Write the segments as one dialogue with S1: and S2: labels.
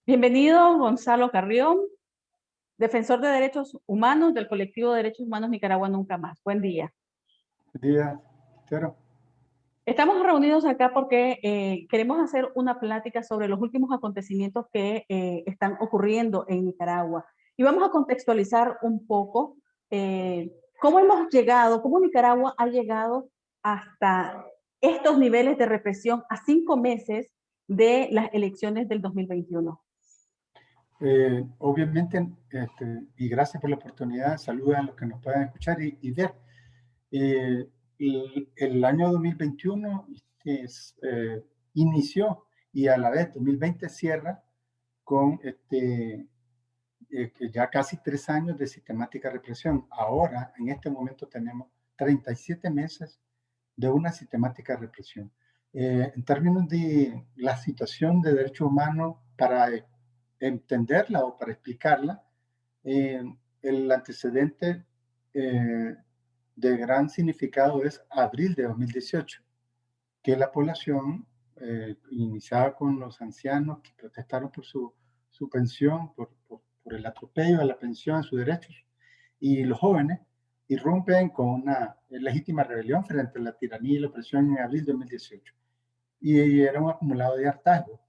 S1: Bienvenido, Gonzalo Carrión, defensor de derechos humanos del colectivo de Derechos Humanos Nicaragua Nunca Más. Buen día.
S2: Buen día, Tero.
S1: Estamos reunidos acá porque queremos hacer una plática sobre los últimos acontecimientos que están ocurriendo en Nicaragua. Y vamos a contextualizar un poco cómo hemos llegado, cómo Nicaragua ha llegado hasta estos niveles de represión a 5 meses de las elecciones del 2021.
S2: Obviamente, y gracias por la oportunidad, saludos a los que nos puedan escuchar y ver. El año 2021 inició y a la vez 2020 cierra con que ya casi 3 años de sistemática represión. Ahora, en este momento, tenemos 37 meses de una sistemática represión. En términos de la situación de derechos humanos, para entenderla o para explicarla, el antecedente de gran significado es abril de 2018, que la población, iniciada con los ancianos que protestaron por su pensión, por el atropello a la pensión, a sus derechos, y los jóvenes irrumpen con una legítima rebelión frente a la tiranía y la opresión en abril de 2018. Y era un acumulado de hartazgo.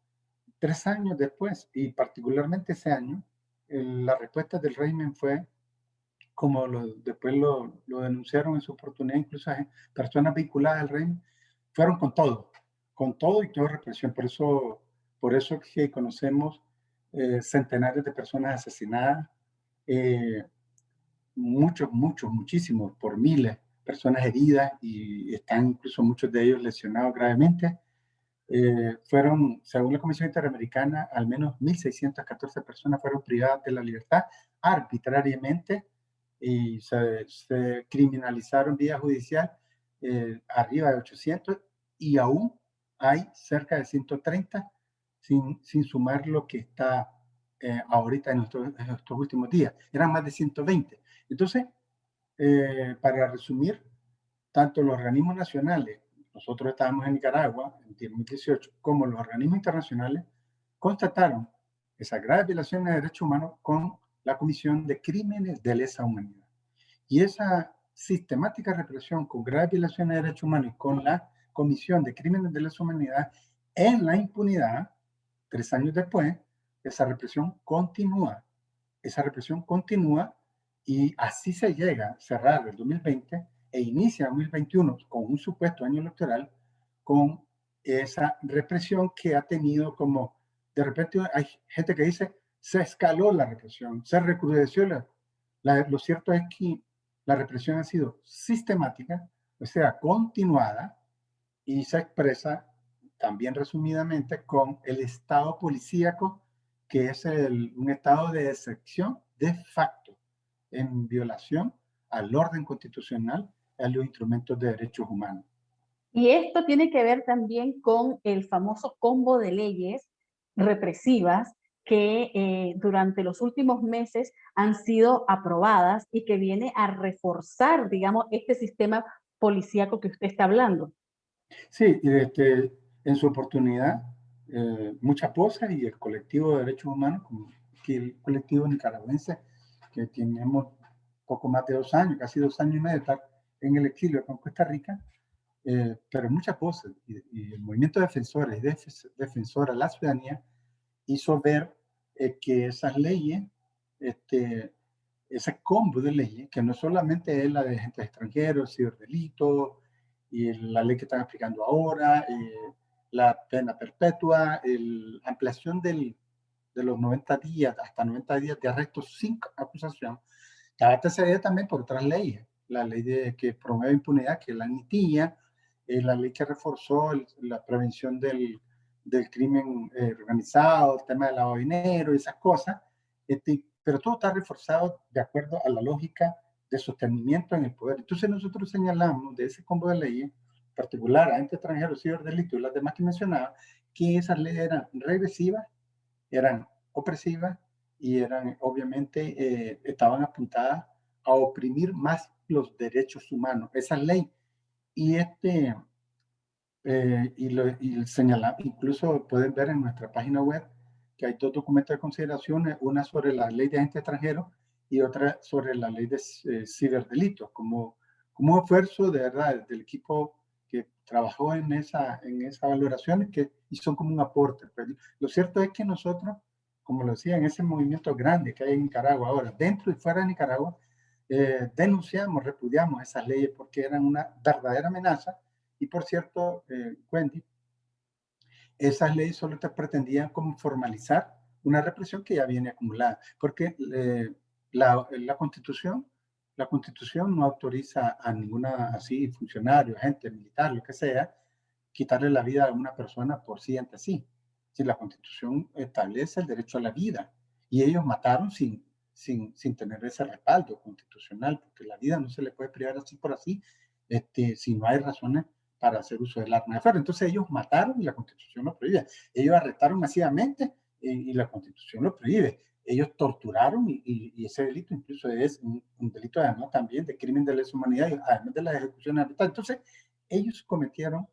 S2: 3 años después, y particularmente ese año, la respuesta del régimen fue, como después lo denunciaron en su oportunidad, incluso personas vinculadas al régimen, fueron con todo y toda represión. Por eso que conocemos centenares de personas asesinadas, muchísimos, por miles, personas heridas y están incluso muchos de ellos lesionados gravemente. Fueron, según la Comisión Interamericana, al menos 1.614 personas fueron privadas de la libertad arbitrariamente y se criminalizaron vía judicial arriba de 800 y aún hay cerca de 130 sin sumar lo que está ahorita en estos últimos días. Eran más de 120. Entonces, para resumir, tanto los organismos nacionales, nosotros estábamos en Nicaragua en 2018, como los organismos internacionales constataron esas graves violaciones de derechos humanos con la Comisión de Crímenes de Lesa Humanidad. Y esa sistemática represión con graves violaciones de derechos humanos y con la Comisión de Crímenes de Lesa Humanidad en la impunidad, 3 años después, esa represión continúa. Esa represión continúa y así se llega a cerrar el 2020 e inicia el 2021 con un supuesto año electoral con esa represión que ha tenido como, de repente hay gente que dice, se escaló la represión, se recrudeció lo cierto es que la represión ha sido sistemática, o sea, continuada, y se expresa también resumidamente con el estado policíaco, que es un estado de excepción de facto en violación al orden constitucional y a los instrumentos de derechos humanos.
S1: Y esto tiene que ver también con el famoso combo de leyes represivas que durante los últimos meses han sido aprobadas y que viene a reforzar, digamos, este sistema policíaco que usted está hablando.
S2: Sí, en su oportunidad, muchas voces y el colectivo de derechos humanos, como que el colectivo nicaragüense, que tenemos poco más de 2 años, casi 2 años y medio de estar en el exilio con Costa Rica, pero muchas voces y el movimiento de defensores y defensora la ciudadanía hizo ver que esas leyes, ese combo de leyes, que no solamente es la de agentes extranjeros, ciberdelitos, y la ley que están aplicando ahora, la pena perpetua, la ampliación de los 90 días, hasta 90 días de arresto sin acusación, está antecedida también por otras leyes. La ley que promueve impunidad, que es la amnistía, la ley que reforzó la prevención del crimen organizado, el tema del lavado de dinero, esas cosas, pero todo está reforzado de acuerdo a la lógica de sostenimiento en el poder. Entonces nosotros señalamos de ese combo de leyes, en particular a entes extranjeros, ciberdelitos y las demás que mencionaba, que esas leyes eran regresivas, eran opresivas y eran, obviamente, estaban apuntadas a oprimir más los derechos humanos. Esa ley y y señalar, incluso pueden ver en nuestra página web que hay dos documentos de consideración, una sobre la ley de agentes extranjeros y otra sobre la ley de ciberdelitos, como un esfuerzo de verdad del equipo que trabajó en esa valoración y son como un aporte. Pero lo cierto es que nosotros, como lo decía, en ese movimiento grande que hay en Nicaragua ahora, dentro y fuera de Nicaragua, denunciamos, repudiamos esas leyes porque eran una verdadera amenaza. Y por cierto, Wendy, esas leyes solo te pretendían como formalizar una represión que ya viene acumulada, porque la Constitución no autoriza a ninguna así funcionario, agente militar, lo que sea, quitarle la vida a una persona por sí ante sí. Si la Constitución establece el derecho a la vida y ellos mataron sin tener ese respaldo constitucional, porque la vida no se le puede privar así por así, si no hay razones para hacer uso del arma de fuego. Entonces ellos mataron y la Constitución lo prohíbe. Ellos arrestaron masivamente y la Constitución lo prohíbe. Ellos torturaron y ese delito incluso es un delito además también de crimen de lesa humanidad, además de la ejecución arbitraria. Entonces ellos cometieron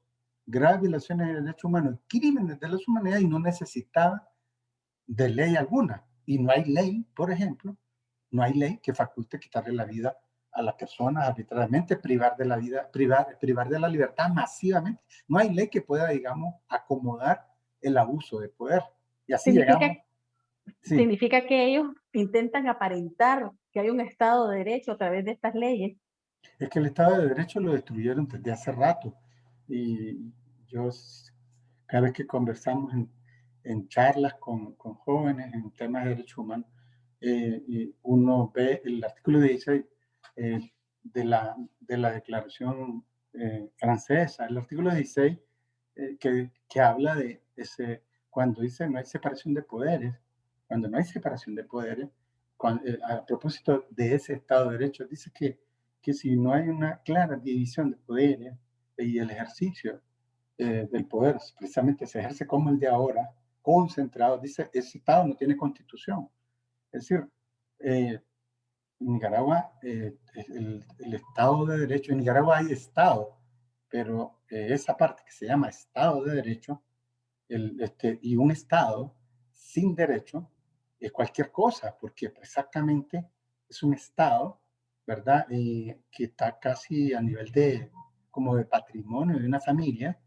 S2: graves violaciones de derechos humanos, crímenes de lesa humanidad y no necesitaban de ley alguna. Y no hay ley, por ejemplo, no hay ley que faculte quitarle la vida a las personas arbitrariamente, privar de la vida, privar de la libertad masivamente. No hay ley que pueda, digamos, acomodar el abuso de poder. Y así
S1: Significa,
S2: llegamos. Sí,
S1: significa que ellos intentan aparentar que hay un Estado de Derecho a través de estas leyes.
S2: es que el Estado de Derecho lo destruyeron desde hace rato. Y yo, cada vez que conversamos en charlas con jóvenes en temas de derechos humanos, y uno ve el artículo 16 de la Declaración Francesa, el artículo 16 que habla de ese, cuando dice no hay separación de poderes, cuando no hay separación de poderes, a propósito de ese Estado de Derecho, dice que si no hay una clara división de poderes y el ejercicio del poder precisamente se ejerce como el de ahora, concentrado, dice, ese Estado no tiene constitución. Es decir, en Nicaragua, el Estado de Derecho, en Nicaragua hay Estado, pero esa parte que se llama Estado de Derecho, y un Estado sin derecho es cualquier cosa, porque exactamente es un Estado, ¿verdad? Que está casi a nivel como de patrimonio de una familia,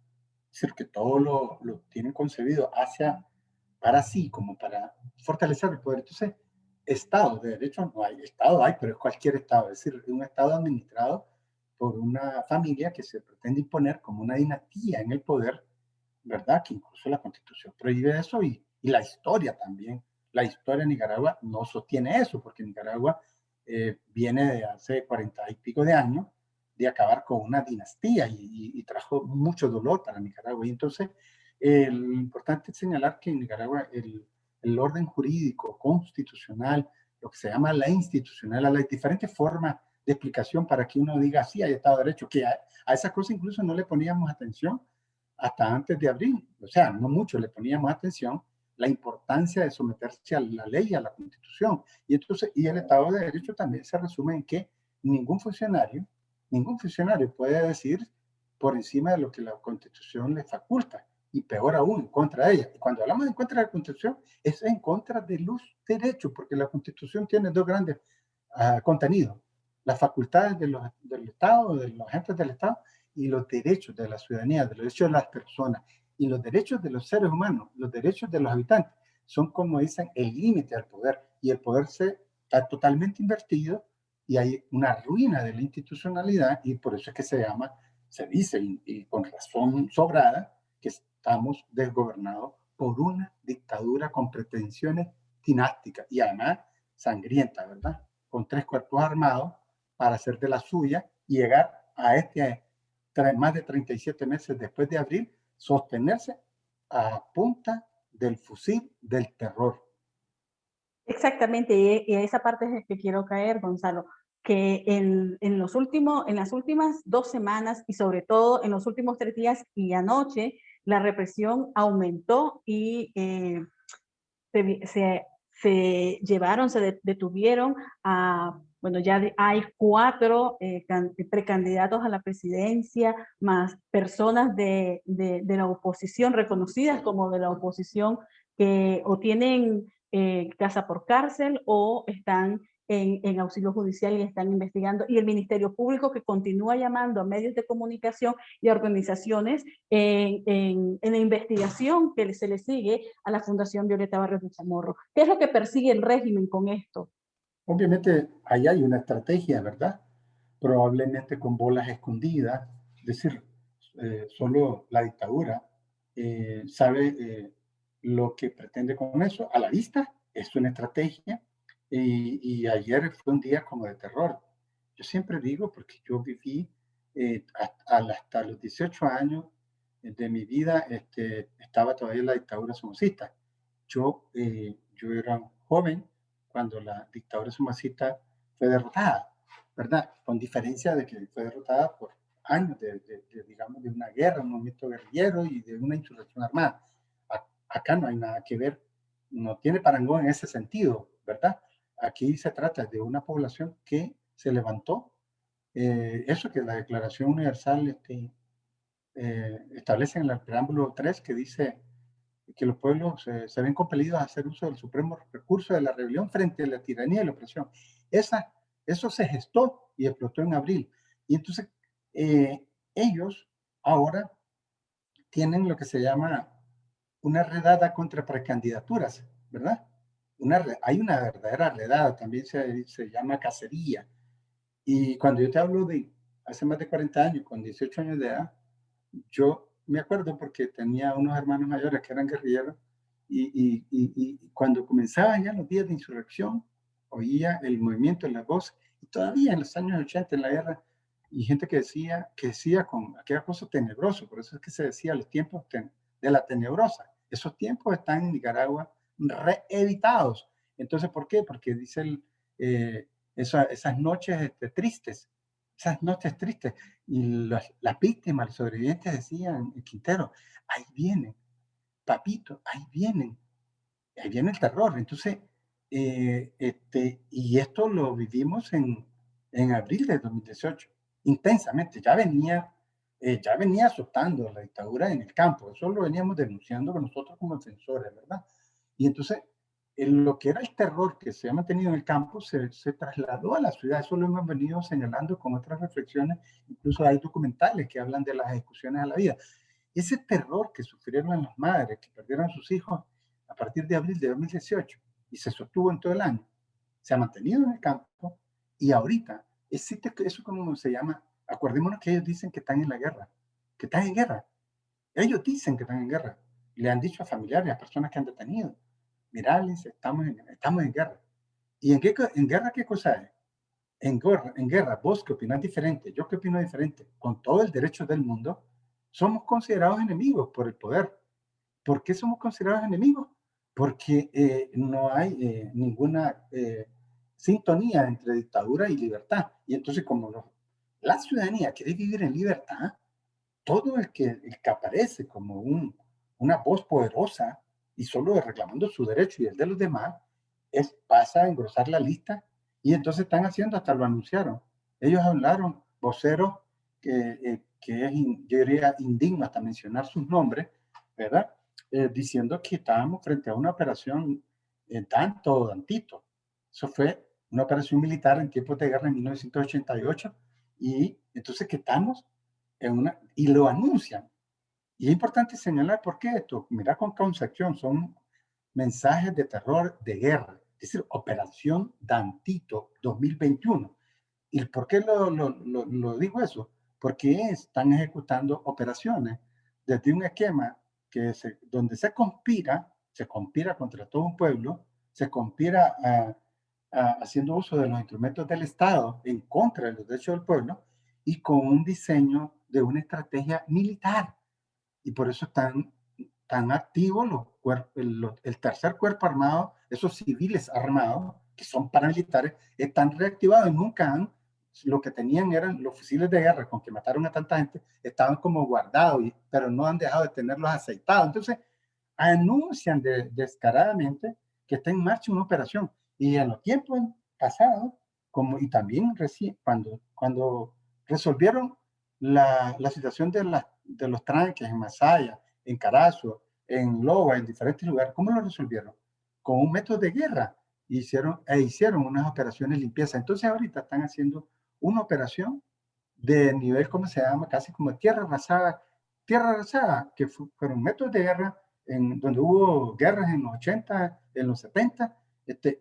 S2: es decir, que todo lo tienen concebido para sí, como para fortalecer el poder. Entonces, Estado de derecho no hay, Estado hay, pero es cualquier Estado, es decir, un Estado administrado por una familia que se pretende imponer como una dinastía en el poder, ¿verdad? Que incluso la Constitución prohíbe eso y la historia también. La historia de Nicaragua no sostiene eso, porque Nicaragua viene de hace 40 y pico de años de acabar con una dinastía y trajo mucho dolor para Nicaragua. Y entonces, lo importante es señalar que en Nicaragua el orden jurídico, constitucional, lo que se llama la institucional, a las diferentes formas de explicación para que uno diga, sí, hay Estado de Derecho, que a esas cosas incluso no le poníamos atención hasta antes de abril, o sea, no mucho le poníamos atención la importancia de someterse a la ley y a la Constitución. Y entonces, y el Estado de Derecho también se resume en que ningún funcionario puede decir por encima de lo que la Constitución le faculta, y peor aún, en contra de ella. Y cuando hablamos en contra de la Constitución, es en contra de los derechos, porque la Constitución tiene dos grandes contenidos: las facultades del Estado, de los agentes del Estado, y los derechos de la ciudadanía, de los derechos de las personas y los derechos de los seres humanos, los derechos de los habitantes, son, como dicen, el límite al poder. Y el poder está totalmente invertido y hay una ruina de la institucionalidad, y por eso es que se dice, y con razón sobrada, que estamos desgobernados por una dictadura con pretensiones dinásticas y además sangrienta, ¿verdad? Con 3 cuerpos armados para hacer de la suya y llegar a más de 37 meses después de abril, sostenerse a punta del fusil del terror.
S1: Exactamente, y a esa parte es que quiero caer, Gonzalo, que en las últimas 2 semanas y sobre todo en los últimos 3 días y anoche, la represión aumentó y se, se, se detuvieron a Bueno, ya hay 4 precandidatos a la presidencia, más personas de la oposición, reconocidas como de la oposición, que o tienen casa por cárcel o están en auxilio judicial y están investigando, y el Ministerio Público que continúa llamando a medios de comunicación y a organizaciones en la investigación que se le sigue a la Fundación Violeta Barrios de Chamorro. ¿Qué es lo que persigue el régimen con esto?
S2: Obviamente, ahí hay una estrategia, ¿verdad? Probablemente con bolas escondidas, es decir, solo la dictadura sabe lo que pretende con eso. A la vista, es una estrategia y ayer fue un día como de terror. Yo siempre digo, porque yo viví hasta los 18 años de mi vida, estaba todavía la dictadura somocista. Yo era un joven cuando la dictadura somocista fue derrotada, ¿verdad? Con diferencia de que fue derrotada por años digamos, de una guerra, un movimiento guerrillero y de una insurrección armada. Acá no hay nada que ver, no tiene parangón en ese sentido, ¿verdad? Aquí se trata de una población que se levantó, eso que la Declaración Universal establece en el preámbulo 3, que dice que los pueblos se ven compelidos a hacer uso del supremo recurso de la rebelión frente a la tiranía y la opresión. Eso se gestó y explotó en abril. Y entonces ellos ahora tienen lo que se llama una redada contra precandidaturas, ¿verdad? Hay una verdadera redada, también se llama cacería. Y cuando yo te hablo de hace más de 40 años, con 18 años de edad, yo me acuerdo porque tenía unos hermanos mayores que eran guerrilleros y cuando comenzaban ya los días de insurrección, oía el movimiento en la voz y todavía en los años 80 en la guerra y gente que decía con aquella cosa tenebroso, por eso es que se decía los tiempos de la tenebrosa. Esos tiempos están en Nicaragua reeditados. Entonces, ¿por qué? Porque dice esas noches tristes, esas noches tristes. Y las víctimas, los sobrevivientes decían, Quintero, ahí vienen, papito, ahí viene el terror. Entonces, y esto lo vivimos en abril de 2018, intensamente. Ya venía azotando la dictadura en el campo. Eso lo veníamos denunciando nosotros como defensores, ¿verdad? Y entonces, lo que era el terror que se ha mantenido en el campo se trasladó a la ciudad. Eso lo hemos venido señalando con otras reflexiones. Incluso hay documentales que hablan de las ejecuciones a la vida. Ese terror que sufrieron las madres que perdieron a sus hijos a partir de abril de 2018 y se sostuvo en todo el año, se ha mantenido en el campo y ahorita existe eso como se llama, acordémonos que ellos dicen que están en la guerra, que están en guerra. Ellos dicen que están en guerra. Le han dicho a familiares, a personas que han detenido, mirales, estamos en guerra. ¿Y en guerra qué cosa es? En guerra, vos que opinas diferente, yo que opino diferente, con todo el derecho del mundo, somos considerados enemigos por el poder. ¿Por qué somos considerados enemigos? Porque no hay ninguna sintonía entre dictadura y libertad. Y entonces, como la ciudadanía quiere vivir en libertad, todo el que aparece como una voz poderosa y solo reclamando su derecho y el de los demás, pasa a engrosar la lista y entonces están haciendo, hasta lo anunciaron. Ellos hablaron, voceros, que yo diría indigno hasta mencionar sus nombres, ¿verdad? Diciendo que estábamos frente a una operación tanto o tantito. Eso fue una operación militar en tiempos de guerra en 1988 y entonces que estamos y lo anuncian. Y es importante señalar por qué esto. Mira con Concepción, son mensajes de terror de guerra, es decir, Operación Dantito 2021. ¿Y por qué lo digo eso? Porque están ejecutando operaciones desde un esquema donde se conspira contra todo un pueblo, se conspira haciendo uso de los instrumentos del Estado en contra de los derechos del pueblo y con un diseño de una estrategia militar. Y por eso están tan activos el tercer cuerpo armado, esos civiles armados, que son paramilitares, están reactivados y lo que tenían eran los fusiles de guerra con que mataron a tanta gente, estaban como guardados, pero no han dejado de tenerlos aceitados. Entonces, anuncian descaradamente que está en marcha una operación. Y en los tiempos pasados, como, y también recién, cuando resolvieron la situación de los tranques en Masaya, en Carazo, en Loba, en diferentes lugares, ¿cómo lo resolvieron? Con un método de guerra. Hicieron unas operaciones de limpieza. Entonces ahorita están haciendo una operación de nivel, ¿cómo se llama? Casi como tierra arrasada, que fueron métodos de guerra, donde hubo guerras en los 80, en los 70.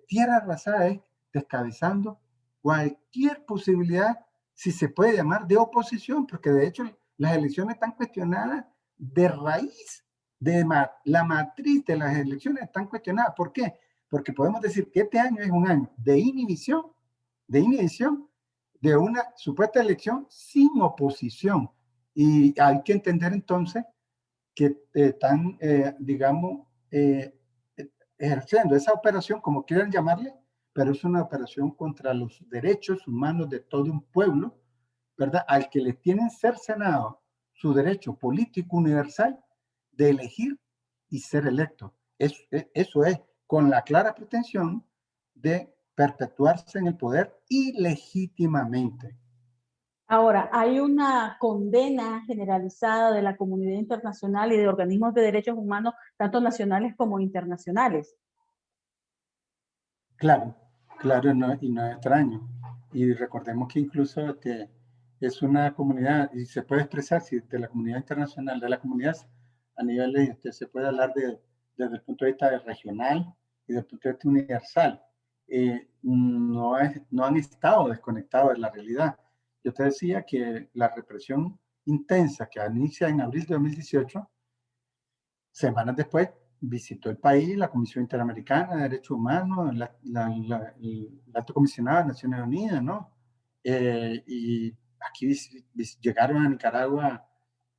S2: Tierra arrasada es descabezando cualquier posibilidad, si se puede llamar, de oposición, porque de hecho las elecciones están cuestionadas de raíz, la matriz de las elecciones están cuestionadas. ¿Por qué? Porque podemos decir que este año es un año de inhibición de una supuesta elección sin oposición. Y hay que entender entonces que están, digamos, ejerciendo esa operación, como quieran llamarle, pero es una operación contra los derechos humanos de todo un pueblo, ¿verdad? Al que le tienen cercenado su derecho político universal de elegir y ser electo. Eso es, con la clara pretensión de perpetuarse en el poder ilegítimamente.
S1: Ahora, hay una condena generalizada de la comunidad internacional y de organismos de derechos humanos, tanto nacionales como internacionales.
S2: Claro, claro, no, y no es extraño. Y recordemos que incluso es una comunidad, y se puede expresar si de la comunidad internacional, de la comunidad a nivel, se puede hablar desde el punto de vista regional y desde el punto de vista universal. No han estado desconectados de la realidad. Yo te decía que la represión intensa que inicia en abril de 2018, semanas después visitó el país la Comisión Interamericana de Derechos Humanos, el Alto Comisionado de Naciones Unidas, ¿no? Y aquí llegaron a Nicaragua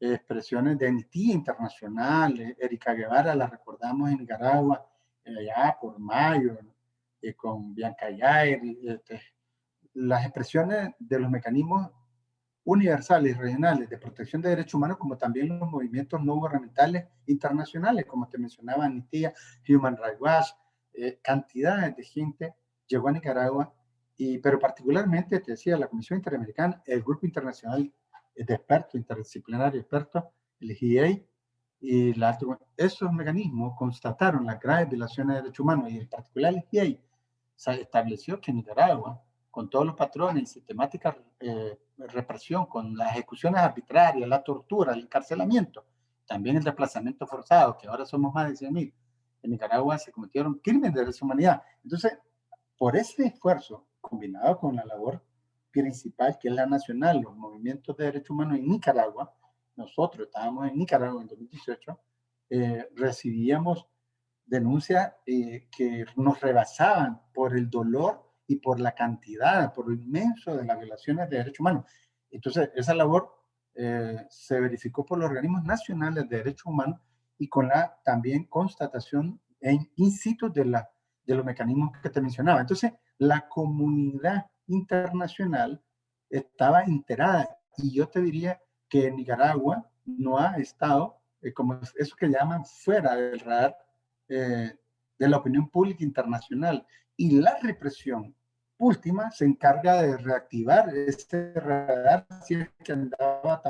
S2: expresiones de Amnistía Internacional. Erika Guevara la recordamos en Nicaragua, allá por mayo, con Bianca Yair. Las expresiones de los mecanismos universales y regionales de protección de derechos humanos, como también los movimientos no gubernamentales internacionales, como te mencionaba, Amnistía, Human Rights Watch, cantidades de gente llegó a Nicaragua, pero particularmente, te decía, la Comisión Interamericana, el Grupo Internacional de Expertos, Interdisciplinario Expertos, el GIEI, y esos mecanismos constataron las graves violaciones de derechos humanos, y en particular el GIEI se estableció que Nicaragua, con todos los patrones y sistemática represión, con las ejecuciones arbitrarias, la tortura, el encarcelamiento, también el desplazamiento forzado, que ahora somos más de 100.000, en Nicaragua se cometieron crímenes de lesa humanidad. Entonces, por ese esfuerzo, combinado con la labor principal, que es la nacional, los movimientos de derechos humanos en Nicaragua, nosotros estábamos en Nicaragua en 2018, recibíamos denuncias que nos rebasaban por el dolor y por la cantidad, por lo inmenso de las violaciones de derechos humanos. Entonces, esa labor se verificó por los organismos nacionales de derechos humanos y con la también constatación in situ de los mecanismos que te mencionaba. Entonces, la comunidad internacional estaba enterada, y yo te diría que Nicaragua no ha estado, como eso que llaman, fuera del radar de la opinión pública internacional. Y la represión última se encarga de reactivar este radar si es que andaba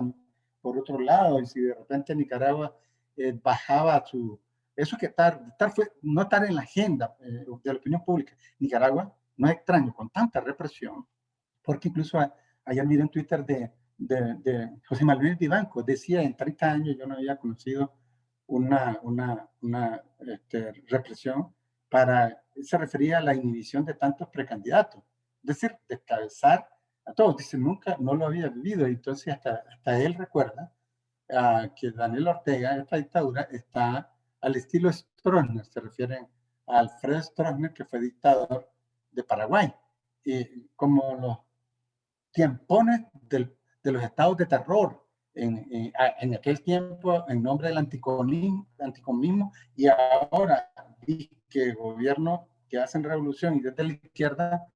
S2: por otro lado, y si de repente Nicaragua bajaba su... Eso que no estar en la agenda de la opinión pública. Nicaragua, no es extraño, con tanta represión, porque incluso ayer miré en Twitter de José Manuel Vivanco, decía, en 30 años yo no había conocido una represión se refería a la inhibición de tantos precandidatos, es decir, descabezar a todos. Dice, nunca, no lo había vivido, y entonces hasta él recuerda que Daniel Ortega, esta dictadura, está al estilo Stroessner, se refieren a Alfredo Stroessner, que fue dictador de Paraguay, y como los tiempones de los estados de terror en aquel tiempo en nombre del anticomunismo, y ahora que gobiernos que hacen revolución y desde la izquierda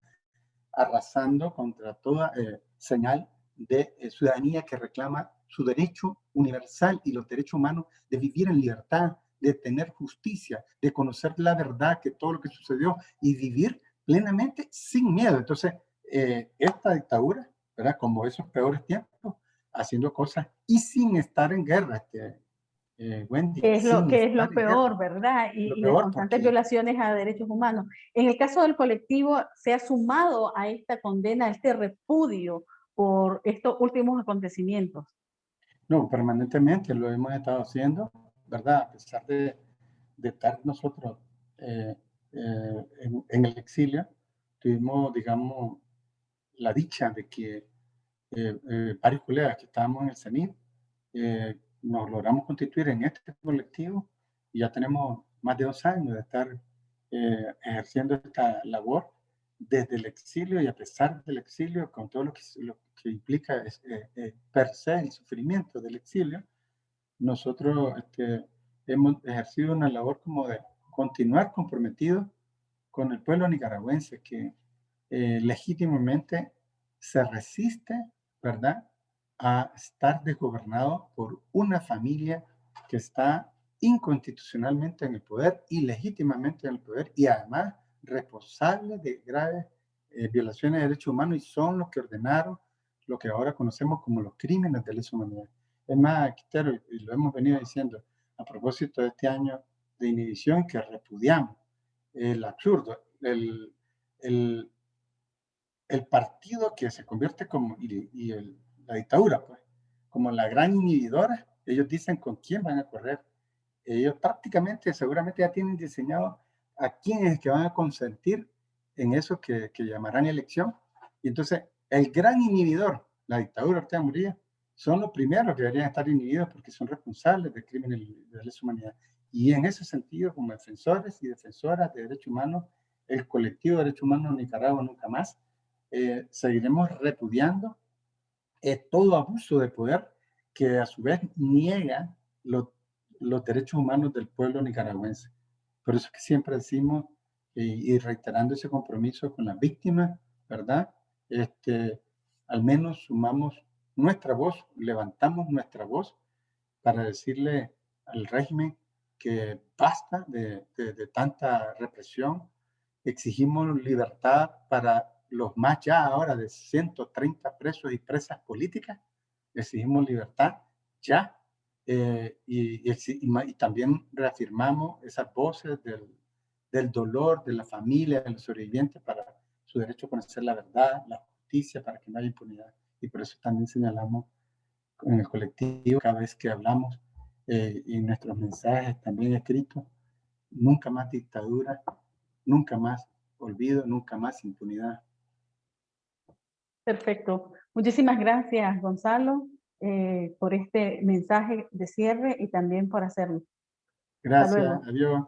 S2: arrasando contra toda señal de ciudadanía que reclama su derecho universal y los derechos humanos de vivir en libertad, de tener justicia, de conocer la verdad, que todo lo que sucedió, y vivir plenamente sin miedo. Entonces, esta dictadura, ¿verdad? Como esos peores tiempos, haciendo cosas y sin estar en guerra, Wendy, sin
S1: que es
S2: estar
S1: lo
S2: en guerra.
S1: peor, ¿verdad?
S2: Lo
S1: Y las
S2: peor
S1: constantes
S2: porque,
S1: violaciones a derechos humanos. En el caso del colectivo, ¿se ha sumado a esta condena, a este repudio por estos últimos acontecimientos?
S2: no, permanentemente lo hemos estado haciendo, ¿verdad? A pesar de estar nosotros en el exilio, tuvimos, digamos, la dicha de que varios colegas que estábamos en el CENIR nos logramos constituir en este colectivo y ya tenemos más de 2 años de estar ejerciendo esta labor desde el exilio y a pesar del exilio, con todo lo que implica per se el sufrimiento del exilio, nosotros hemos ejercido una labor como de continuar comprometidos con el pueblo nicaragüense que legítimamente se resiste, ¿verdad?, a estar desgobernado por una familia que está inconstitucionalmente en el poder, ilegítimamente en el poder y además responsable de graves violaciones de derechos humanos y son los que ordenaron lo que ahora conocemos como los crímenes de lesa humanidad. Es más, Quintero, y lo hemos venido diciendo a propósito de este año de inhibición que repudiamos el absurdo, el, el partido que se convierte como, la dictadura, pues, como la gran inhibidora, ellos dicen con quién van a correr. Ellos prácticamente, seguramente ya tienen diseñado a quién es que van a consentir en eso que llamarán elección. Y entonces, el gran inhibidor, la dictadura Ortega Murillo, son los primeros que deberían estar inhibidos porque son responsables de crímenes de lesa humanidad. Y en ese sentido, como defensores y defensoras de derechos humanos, el colectivo de derechos humanos de Nicaragua nunca más, seguiremos repudiando todo abuso de poder que a su vez niega los derechos humanos del pueblo nicaragüense. Por eso es que siempre decimos y reiterando ese compromiso con las víctimas, ¿verdad? Al menos sumamos nuestra voz, levantamos nuestra voz para decirle al régimen que basta de tanta represión. Exigimos libertad para los más ya ahora de 130 presos y presas políticas. Exigimos libertad ya. Y también reafirmamos esas voces del dolor de la familia, de los sobrevivientes para su derecho a conocer la verdad, la justicia, para que no haya impunidad. Y por eso también señalamos en el colectivo, cada vez que hablamos y nuestros mensajes también escritos, nunca más dictadura, nunca más olvido, nunca más impunidad.
S1: Perfecto. Muchísimas gracias, Gonzalo, por este mensaje de cierre y también por hacerlo. Hasta
S2: Gracias,
S1: luego.
S2: adiós.